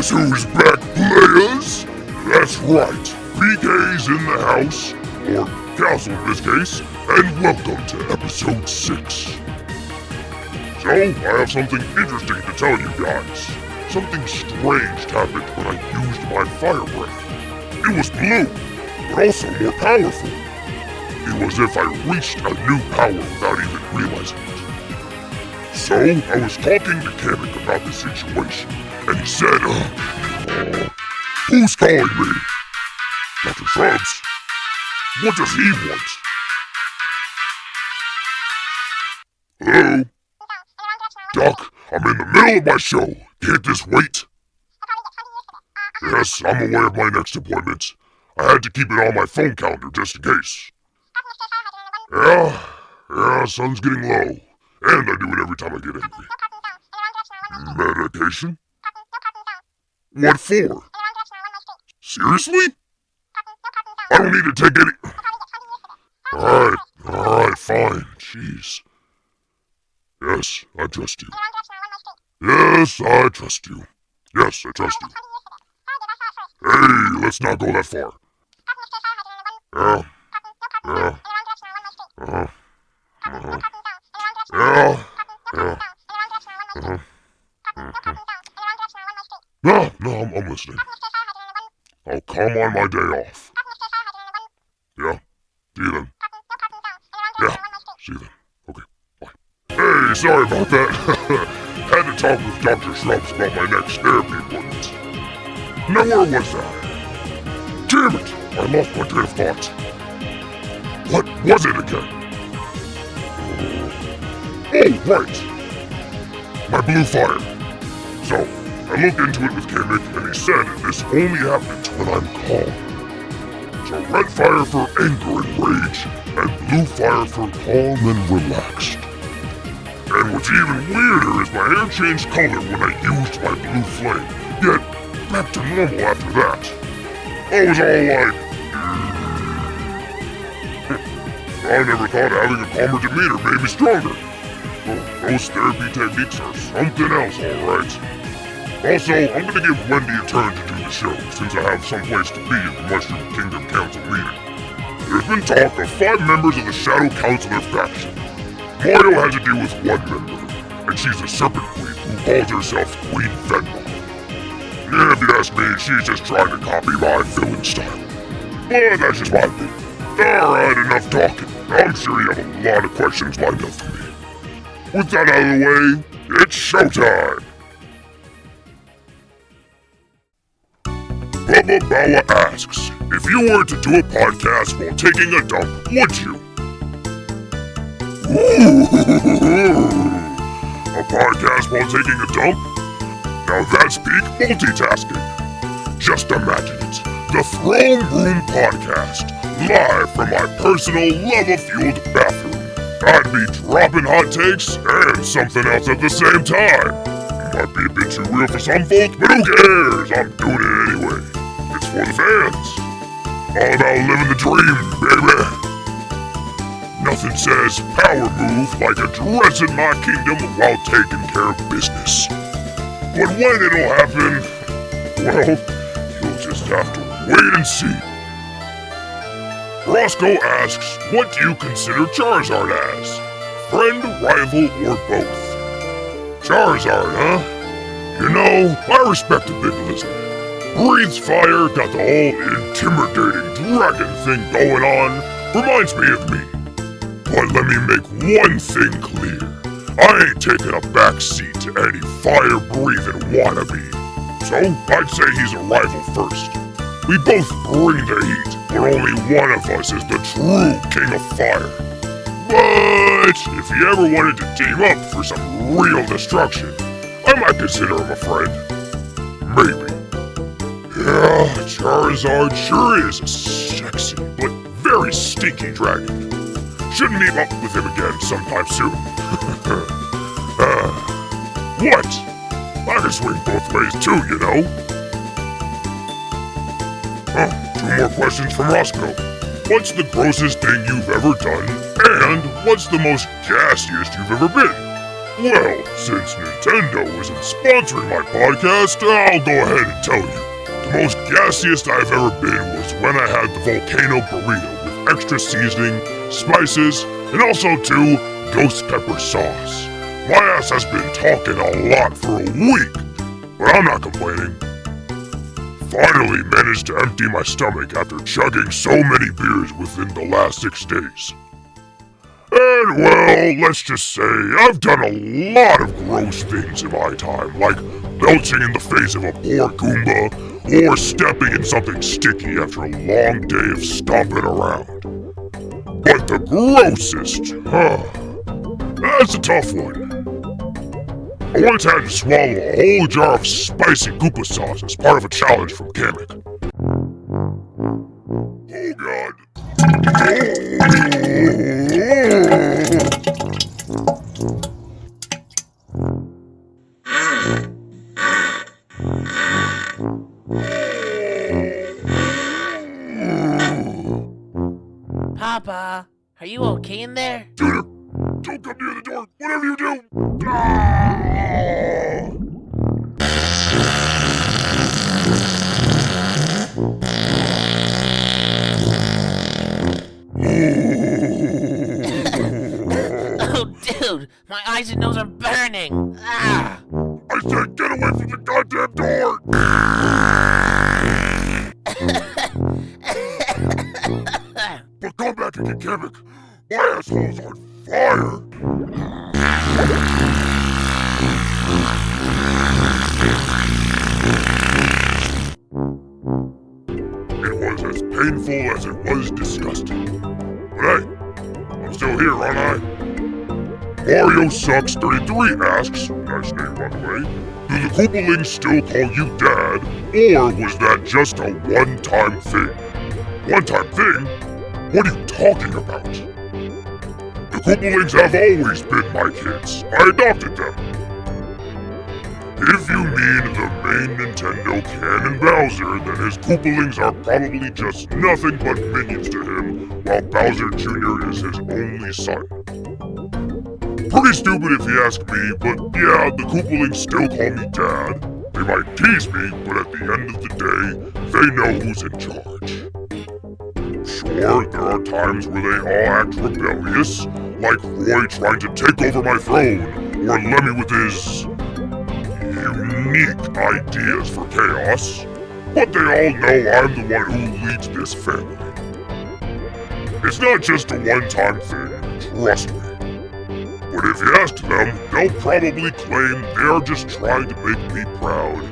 Guess who's back, players? That's right, BK's in the house, or castle in this case, and welcome to episode 6. So, I have something interesting to tell you guys. Something strange happened when I used my fire breath. It was blue, but also more powerful. It was as if I reached a new power without even realizing it. So, I was talking to Kamek about the situation, and he said, who's calling me? Dr. Shrubs? What does he want? Hello? Doc, I'm in the middle of my show. Can't this wait? Yes, I'm aware of my next appointment. I had to keep it on my phone calendar just in case. Yeah, sun's getting low. And I do it every time I get angry. Medication? What for? Seriously? I don't need to take any... Alright, fine. Jeez. Yes, I trust you. Yes, I trust you. Yes, I trust you. Hey, let's not go that far. Yeah. No, I'm listening. I'll come on my day off. Yeah, see you then. Yeah, see you then. Okay, bye. Hey, sorry about that. Had to talk with Dr. Shrubs about my next therapy appointment. Now where was I? Damn it, I lost my train of thought. What was it again? Oh, right. My blue fire. So, I looked into it with Kamek, and he said this only happens when I'm calm. So red fire for anger and rage, and blue fire for calm and relaxed. And what's even weirder is my hair changed color when I used my blue flame, yet back to normal after that. I was all like... I never thought having a calmer demeanor made me stronger. Oh, those therapy techniques are something else, alright. Also, I'm gonna give Wendy a turn to do the show, since I have someplace to be at the Mushroom Kingdom Council meeting. There's been talk of 5 members of the Shadow Counselor faction. Mario has to deal with 1 member, and she's a Serpent Queen who calls herself Queen Venma. Yeah, if you ask me, she's just trying to copy my villain style. But that's just my opinion. Alright, enough talking. I'm sure you have a lot of questions lined up for me. With that out of the way, it's showtime! Bubba Bawa asks, if you were to do a podcast while taking a dump, would you? Ooh, a podcast while taking a dump? Now that's peak multitasking. Just imagine it, the Throne Room Podcast, live from my personal lava-fueled bathroom. I'd be dropping hot takes and something else at the same time. Might be a bit too real for some folks, but who cares? I'm doing it anyway. It's for the fans. All about living the dream, baby. Nothing says power move like addressing my kingdom while taking care of business. But when it'll happen, well, you'll just have to wait and see. Roscoe asks, what do you consider Charizard as? Friend, rival, or both? Charizard, huh? You know, I respect a big lizard. Breathes fire, got the whole intimidating dragon thing going on. Reminds me of me. But let me make one thing clear. I ain't taking a backseat to any fire-breathing wannabe. So, I'd say he's a rival first. We both bring the heat, but only one of us is the true king of fire. But if he ever wanted to team up for some real destruction, I might consider him a friend. Maybe. Yeah, Charizard sure is a sexy, but very stinky dragon. Should meet up with him again sometime soon. What? I can swing both ways too, you know. 2 more questions from Roscoe. What's the grossest thing you've ever done? And what's the most gassiest you've ever been? Well, since Nintendo isn't sponsoring my podcast, I'll go ahead and tell you. The most gassiest I've ever been was when I had the volcano burrito with extra seasoning, spices, and also 2 ghost pepper sauce. My ass has been talking a lot for a week, but I'm not complaining. Finally managed to empty my stomach after chugging so many beers within the last 6 days. And well, let's just say I've done a lot of gross things in my time, like belching in the face of a poor Goomba, or stepping in something sticky after a long day of stomping around. But the grossest, that's a tough one. I once had to swallow a whole jar of spicy Koopa sauce as part of a challenge from Kamek. Oh god. Papa, are you okay in there? Junior, don't come near the door, whatever you do! Ah! Oh, dude, my eyes and nose are burning. Ah! I said get away from the goddamn door! But come back and get Kamek. My asshole's on fire! It was as painful as it was disgusting. But hey, I'm still here, aren't I? Mario Sucks 33 asks, nice name by the way, do the Koopalings still call you Dad, or was that just a one-time thing? One-time thing? What are you talking about? The Koopalings have always been my kids. I adopted them. If you mean the main Nintendo canon Bowser, then his Koopalings are probably just nothing but minions to him, while Bowser Jr. is his only son. Pretty stupid if you ask me, but yeah, the Koopalings still call me Dad. They might tease me, but at the end of the day, they know who's in charge. Sure, there are times where they all act rebellious, like Roy trying to take over my throne, or Lemmy with his unique ideas for chaos, but they all know I'm the one who leads this family. It's not just a one-time thing, trust me. But if you ask them, they'll probably claim they're just trying to make me proud.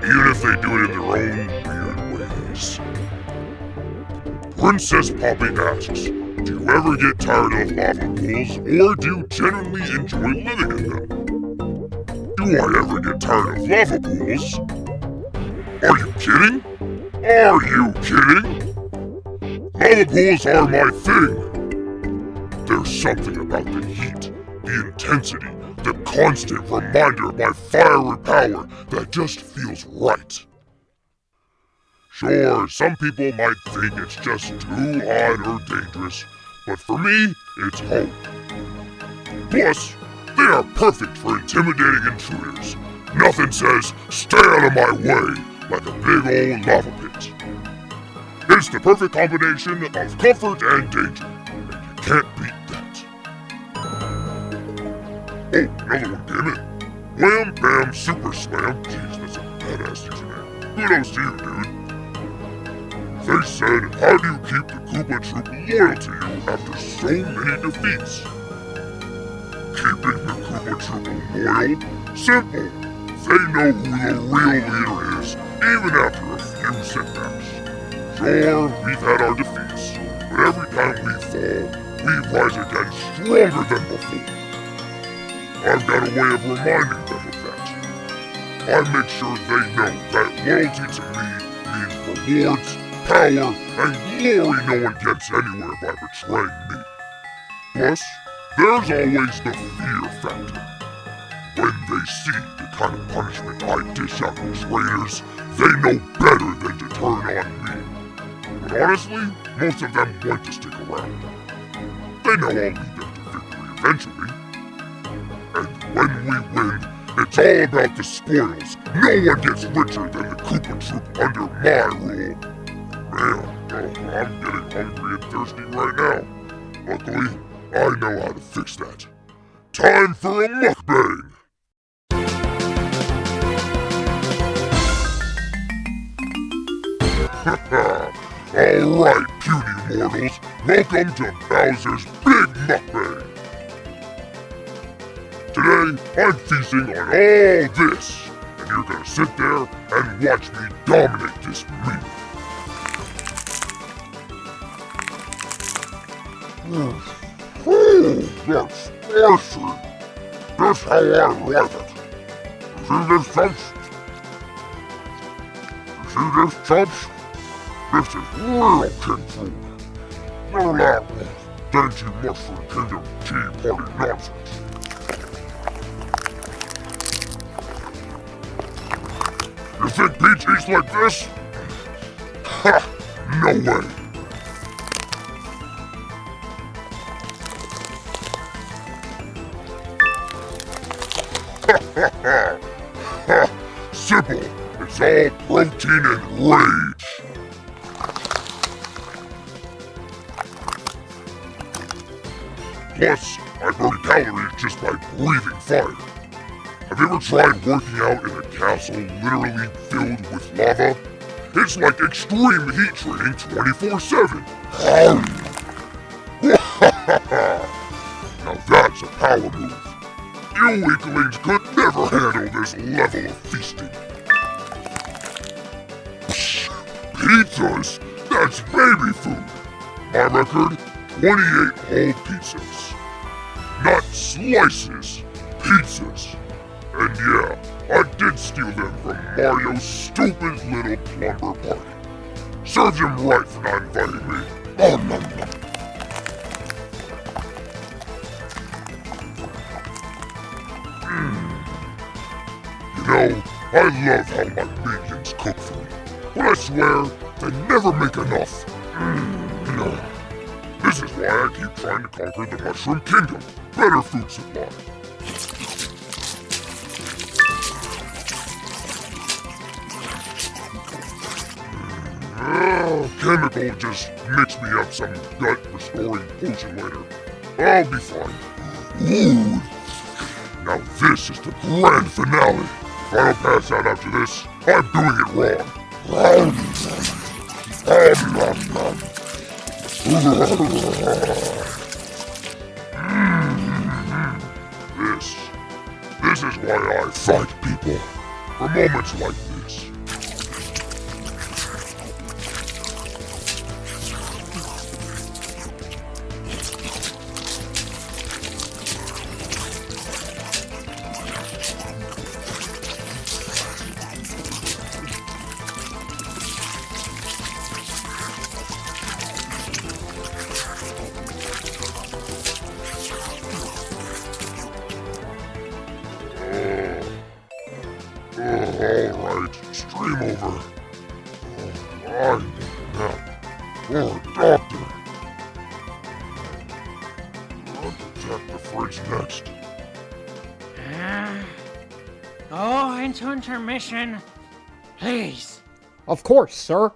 Even if they do it in their own weird ways. Princess Poppy asks, do you ever get tired of lava pools, or do you genuinely enjoy living in them? Do I ever get tired of lava pools? Are you kidding? Are you kidding? Lava pools are my thing. There's something about the heat, the intensity, the constant reminder of my fiery power that just feels right. Sure, some people might think it's just too hot or dangerous, but for me, it's home. Plus, they are perfect for intimidating intruders. Nothing says, stay out of my way, like a big old lava pit. It's the perfect combination of comfort and danger, and you can't beat that. Oh, another one, damn it. Wham Bam Super Slam. Jeez, that's a badass username. Kudos to you, dude. They said, how do you keep the Koopa Troop loyal to you after so many defeats? Keeping the Koopa Troop loyal? Simple. They know who the real leader is, even after a few setbacks. Sure, we've had our defeats, but every time we fall, we rise again stronger than before. I've got a way of reminding them of that. I make sure they know that loyalty to me means rewards, power, and glory no one gets anywhere by betraying me. Plus, there's always the fear factor. When they see the kind of punishment I dish out to traitors, they know better than to turn on me. But honestly, most of them want to stick around. They know I'll lead them to victory eventually. And when we win, it's all about the spoils. No one gets richer than the Koopa Troop under my rule. Man, I'm getting hungry and thirsty right now. Luckily, I know how to fix that. Time for a mukbang! Alright, puny mortals, welcome to Bowser's Big Mukbang! Today, I'm feasting on all this, and you're gonna sit there and watch me dominate this meal. Oh, that's spicy! That's how I like it. See this, chumps? See this, chumps? This is real king food. None of that dainty mushroom kingdom tea party nonsense. You think Peach eats like this? Ha! No way! Simple. It's all protein and rage. Plus, I burn calories just by breathing fire. Have you ever tried working out in a castle literally filled with lava? It's like extreme heat training 24/7. Now that's a power move. You weaklings could never handle this level of feasting. Psh, pizzas? That's baby food. My record, 28 whole pizzas. Not slices, pizzas. And yeah, I did steal them from Mario's stupid little plumber party. Serves him right for not inviting me. Oh, nom, nom. You know, I love how my minions cook for me. But I swear, they never make enough. No. This is why I keep trying to conquer the Mushroom Kingdom. Better food supply. Chemical just mix me up some gut-restoring potion later. I'll be fine. Ooh. Now this is the grand finale. If I don't pass out after this, I'm doing it wrong. This is why I fight people. For moments like this. Alright, stream over. I need a nap. Or a doctor. I'll attack the fridge next. Oh, into intermission. Please. Of course, sir.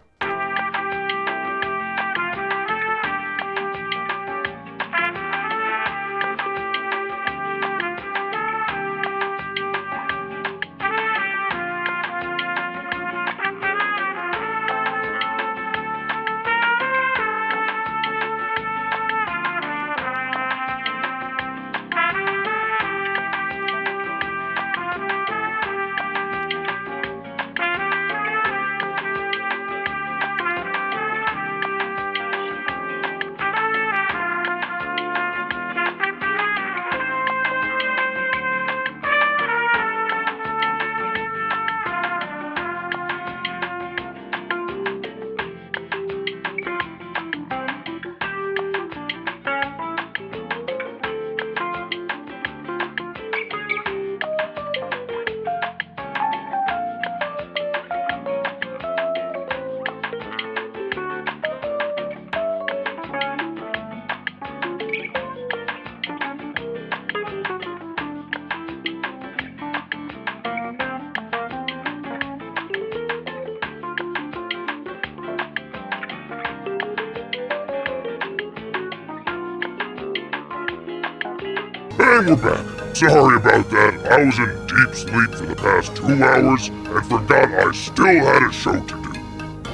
And we're back. Sorry about that. I was in deep sleep for the past 2 hours and forgot I still had a show to do.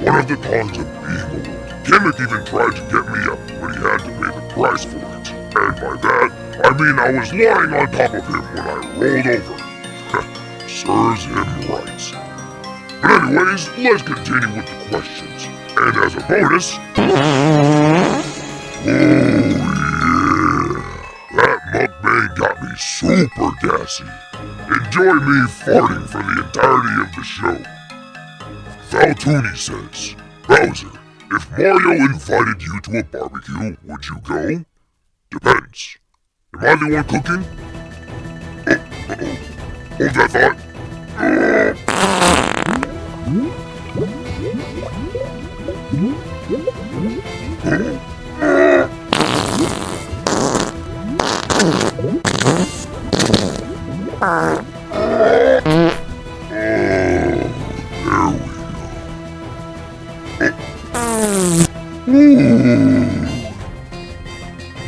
One of the cons of being old. Kimmick even tried to get me up, but he had to pay the price for it. And by that, I mean I was lying on top of him when I rolled over. Serves him right. But anyways, let's continue with the questions. And as a bonus... Oh yeah! That mukbang got me super gassy. Enjoy me farting for the entirety of the show. Faltuni says, Bowser, if Mario invited you to a barbecue, would you go? Depends. Am I the one cooking? Hold that thought.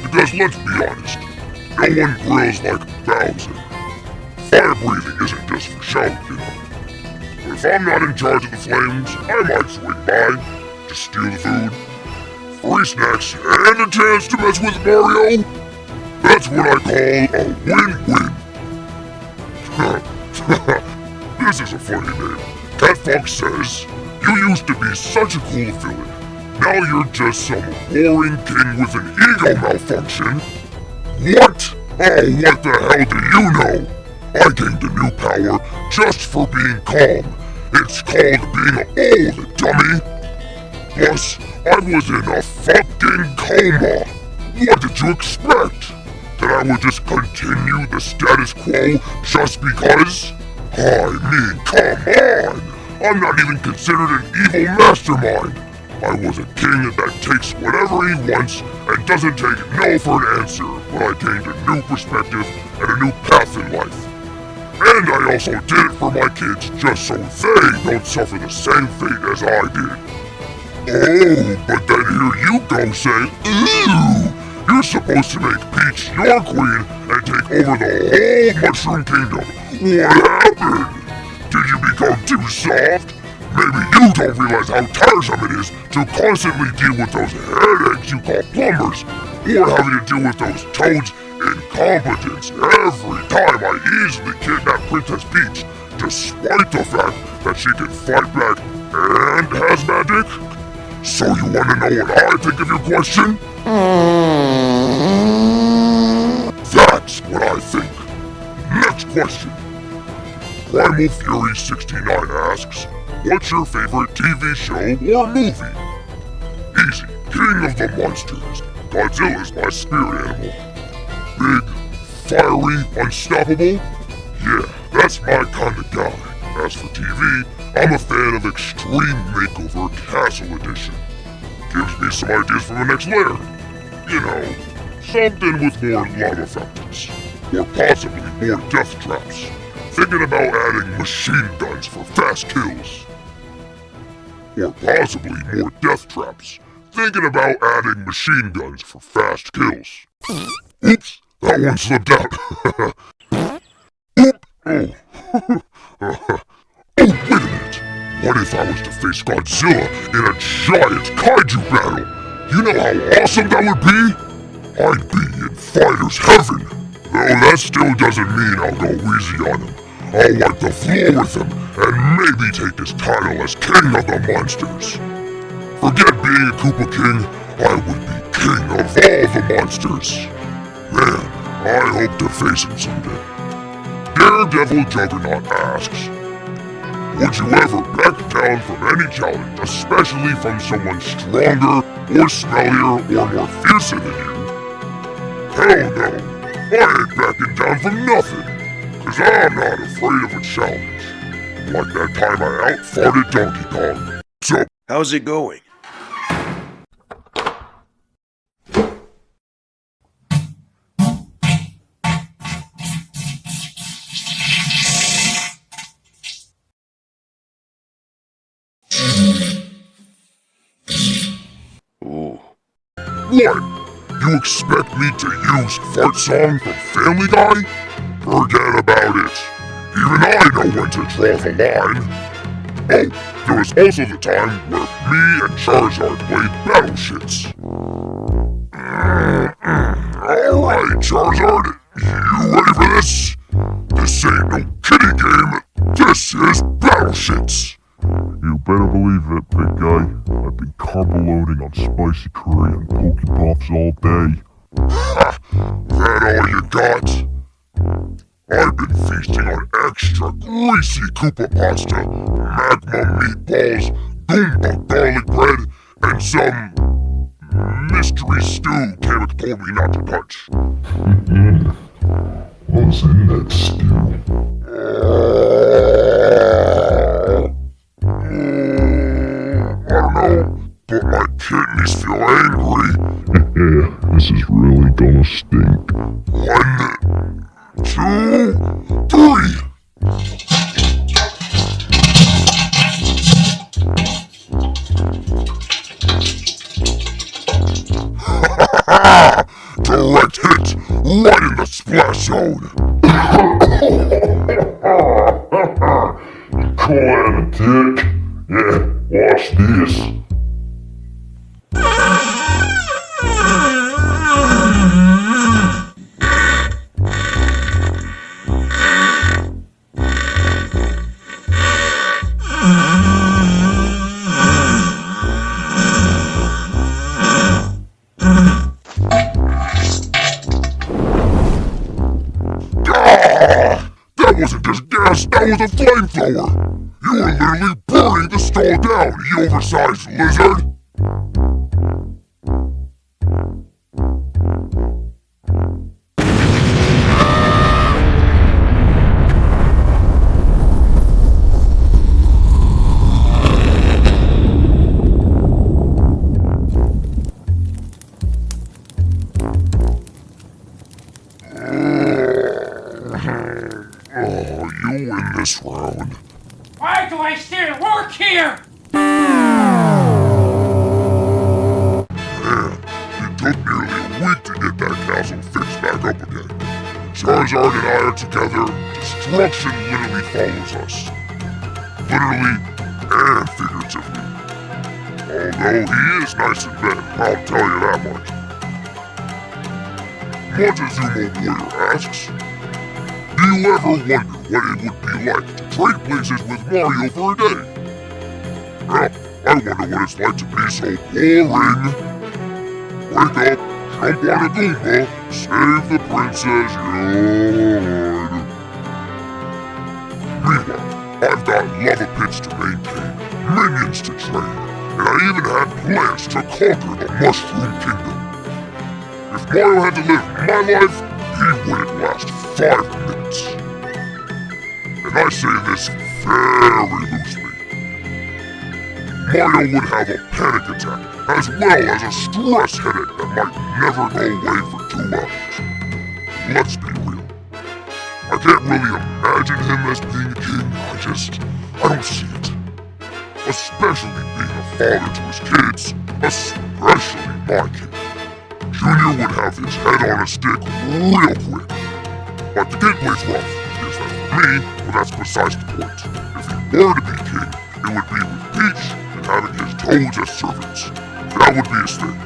Because let's be honest, no one grills like Bowser. Fire breathing isn't just for show, you know. But if I'm not in charge of the flames, I might swing by, just steal the food. Free snacks and a chance to mess with Mario? That's what I call a win-win. This is a funny name. Cat Fox says, you used to be such a cool villain. Now you're just some boring king with an ego malfunction. What? Oh, what the hell do you know? I gained a new power just for being calm. It's called being old, dummy. Plus, I was in a fucking coma. What did you expect? That I would just continue the status quo just because? I mean, come on! I'm not even considered an evil mastermind. I was a king that takes whatever he wants and doesn't take no for an answer, but I gained a new perspective and a new path in life. And I also did it for my kids just so they don't suffer the same fate as I did. Oh, but then here you go say, ooh, you're supposed to make Peach your queen and take over the whole Mushroom Kingdom. What happened? Did you become too soft? Maybe you don't realize how tiresome it is to constantly deal with those headaches you call plumbers, or having to deal with those toads' incompetence every time I easily kidnap Princess Peach, despite the fact that she can fight back and has magic? So you want to know what I think of your question? That's what I think. Next question. Primal Fury 69 asks, what's your favorite TV show or movie? Easy, King of the Monsters. Godzilla's my spirit animal. Big, fiery, unstoppable? Yeah, that's my kind of guy. As for TV, I'm a fan of Extreme Makeover Castle Edition. Gives me some ideas for the next layer. You know, something with more lava fountains. Or possibly more death traps. Thinking about adding machine guns for fast kills. Or possibly more death traps. Thinking about adding machine guns for fast kills. Oops, that one slipped out. Oh. Oh, wait a minute. What if I was to face Godzilla in a giant kaiju battle? You know how awesome that would be? I'd be in fighter's heaven. Though that still doesn't mean I'll go easy on him. I'll wipe the floor with him and maybe take his title as king of the monsters. Forget being a Koopa King, I would be king of all the monsters. Man, I hope to face him someday. Daredevil Juggernaut asks, would you ever back down from any challenge, especially from someone stronger, or smellier, or more fiercer than you? Hell no, I ain't backing down from nothing, cause I'm not afraid of a challenge. Like that time I out-farted Donkey Kong. So, how's it going? One, You expect me to use Fart Song from Family Guy? Forget about it. Even I know when to draw the line. Oh, there was also the time where me and Charizard played battle shits. Alright, Charizard, you ready for this? This ain't no kiddie game. This is battle shits. You better believe it, big guy. I've been carbo loading on spicy curry and Pokepuffs all day. Ha! That all you got? I've been feasting on extra greasy Koopa pasta, magma meatballs, Goomba garlic bread, and some mystery stew Kamek told me not to touch. What's in that stew? I don't know, but my kidneys feel angry. Yeah, this is really gonna stink. 1, 2, 3. Direct hit, right in the splash zone. You call that a dick? Yeah, watch this. That wasn't just gas, that was a flamethrower! You were literally burning the stall down, you oversized lizard! Oh, you win this round. Why do I still work here? Man, it took nearly a week to get that castle fixed back up again. Charizard and I are together. Destruction literally follows us. Literally and figuratively. Although he is nice in bed, I'll tell you that much. Montezuma Warrior asks, do you ever wonder what it would be like to trade places with Mario for a day? Well, I wonder what it's like to be so boring. Wake up, jump on a Goomba, save the princess, yawn. Meanwhile, I've got lava pits to maintain, minions to train, and I even had plans to conquer the Mushroom Kingdom. If Mario had to live my life, he wouldn't last 5 minutes. And I say this very loosely. Mario would have a panic attack, as well as a stress headache that might never go away for 2 hours. Let's be real. I can't really imagine him as being a king, I don't see it. Especially being a father to his kids, especially my kid. Junior would have his head on a stick real quick. But the gameplay's rough, yes, that's for me, but that's besides the point. If he were to be king, it would be with Peach and having his toads as servants. That would be his thing.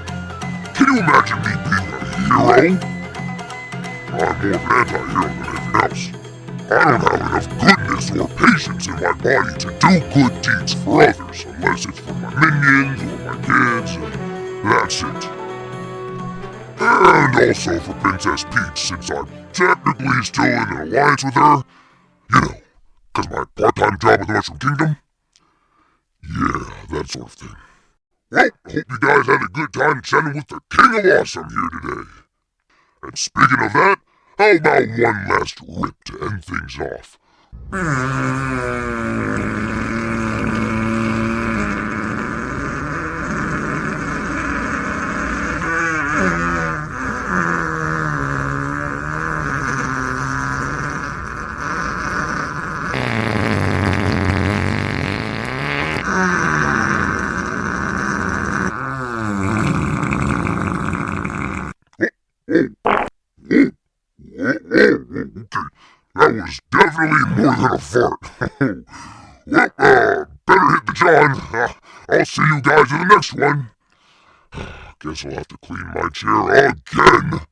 Can you imagine me being a hero? I'm more of an anti-hero than anything else. I don't have enough goodness or patience in my body to do good deeds for others, unless it's for my minions or my kids, and that's it. And also for Princess Peach, since I'm technically still in an alliance with her. You know, cause my part-time job at the Mushroom Kingdom. Yeah, that sort of thing. Well, hope you guys had a good time chatting with the King of Awesome here today. And speaking of that, how about one last rip to end things off? okay. That was definitely more than a fart. Well, better hit the John. I'll see you guys in the next one. Guess I'll have to clean my chair again.